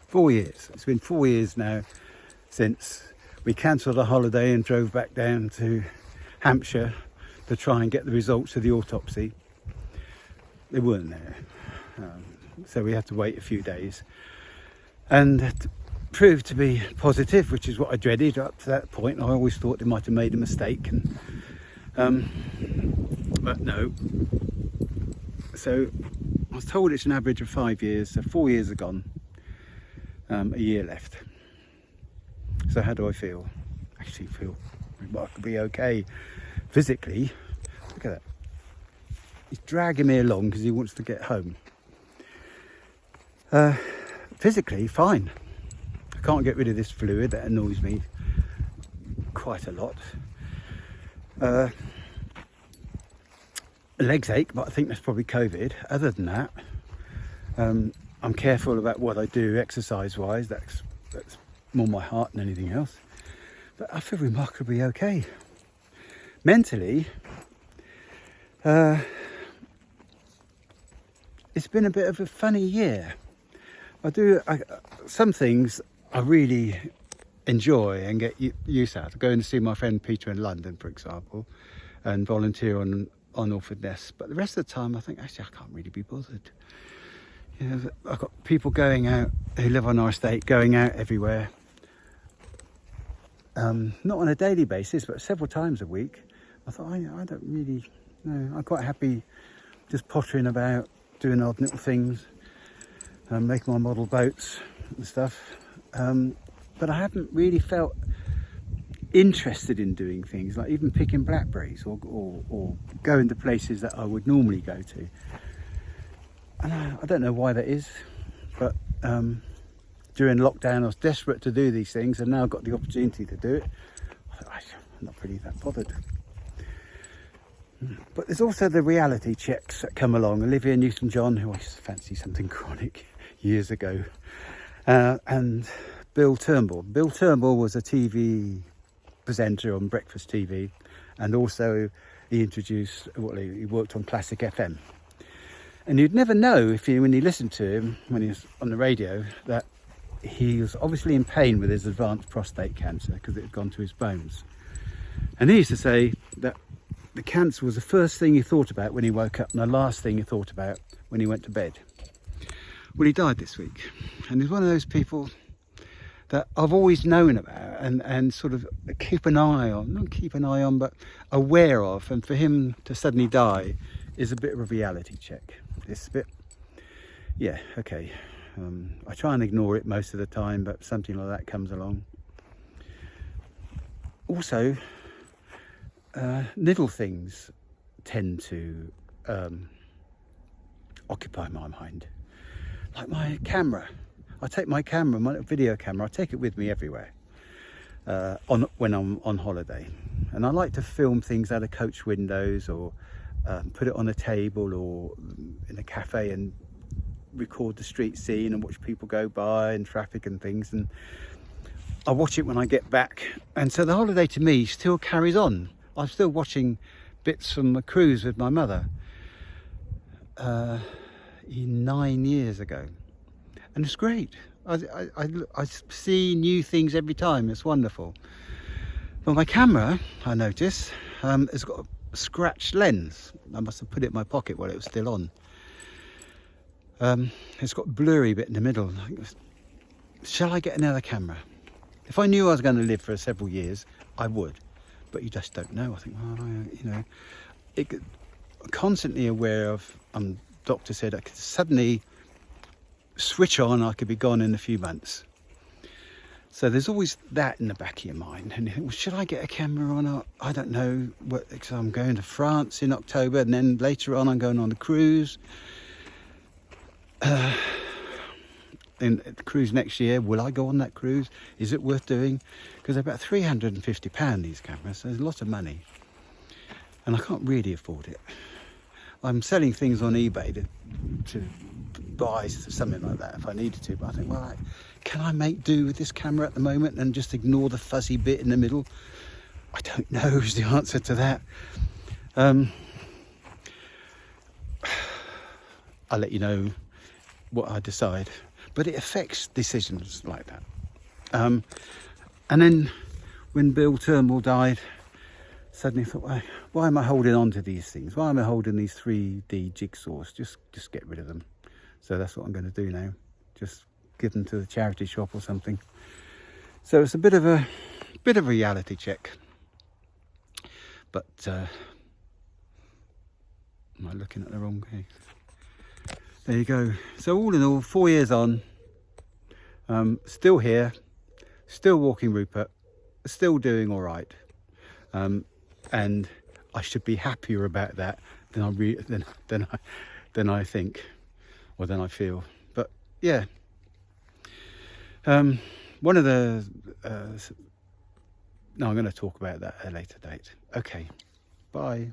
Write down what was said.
4 years. It's been 4 years now since we cancelled a holiday and drove back down to Hampshire to try and get the results of the autopsy. They weren't there. So we had to wait a few days. And it proved to be positive, which is what I dreaded up to that point. I always thought they might have made a mistake. But no. So I was told it's an average of 5 years, so 4 years are gone, a year left. So how do I feel? I actually feel remarkably okay. Physically, look at that. He's dragging me along because he wants to get home. Physically, fine. I can't get rid of this fluid that annoys me quite a lot. Legs ache, but I think that's probably COVID. Other than that, I'm careful about what I do exercise-wise. That's more my heart than anything else. But I feel remarkably okay. Mentally, it's been a bit of a funny year. Some things I really enjoy and get used out. Going to see my friend Peter in London, for example, and volunteer on Orford Nest. But the rest of the time, I think actually I can't really be bothered. You know, I've got people going out who live on our estate, going out everywhere. Not on a daily basis, but several times a week. I thought, I don't really know. I'm quite happy just pottering about, doing odd little things, making my model boats and stuff. But I haven't really felt interested in doing things like even picking blackberries or going to places that I would normally go to. And I don't know why that is, but during lockdown I was desperate to do these things, and now I've got the opportunity to do it. I'm not really that bothered. But there's also the reality checks that come along. Olivia Newton-John, who I used to fancy something chronic years ago, and Bill Turnbull. Bill Turnbull was a TV presenter on Breakfast TV, and also he worked on Classic FM. And you'd never know when you listened to him when he was on the radio that he was obviously in pain with his advanced prostate cancer because it had gone to his bones. And he used to say that the cancer was the first thing he thought about when he woke up and the last thing he thought about when he went to bed. Well, he died this week, and he's one of those people that I've always known about and sort of not keep an eye on, but aware of. And for him to suddenly die is a bit of a reality check. It's a bit, yeah, okay. I try and ignore it most of the time, but something like that comes along. Also, little things tend to occupy my mind. Like my camera. I take my camera, my video camera, I take it with me everywhere when I'm on holiday. And I like to film things out of coach windows, or put it on a table or in a cafe and record the street scene and watch people go by and traffic and things. And I watch it when I get back. And so the holiday to me still carries on. I'm still watching bits from a cruise with my mother 9 years ago. And it's great. I see new things every time. It's wonderful. But my camera, I notice, has got a scratched lens. I must have put it in my pocket while it was still on. It's got a blurry bit in the middle. Shall I get another camera? If I knew I was going to live for several years, I would. But you just don't know. I think, constantly aware of. Doctor said I could suddenly switch on. I could be gone in a few months. So there's always that in the back of your mind. And you think, well, should I get a camera or not? I don't know. Because I'm going to France in October, and then later on I'm going on the cruise. In the cruise next year, will I go on that cruise? Is it worth doing? Because they're about £350, these cameras, so there's a lot of money, and I can't really afford it. I'm selling things on eBay to buy something like that if I needed to, but I think, well, can I make do with this camera at the moment and just ignore the fuzzy bit in the middle? I don't know is the answer to that. I'll let you know what I decide, but it affects decisions like that. And then when Bill Turnbull died, suddenly I thought, why am I holding on to these things? Why am I holding these 3D jigsaws? Just get rid of them. So that's what I'm going to do now. Just give them to the charity shop or something. So it's a bit of a reality check. But am I looking at the wrong thing? There you go. So all in all, 4 years on, still here, still walking Rupert, still doing all right. And I should be happier about that than I think, or than I feel. But yeah, one of the no, I'm going to talk about that at a later date. Okay, bye.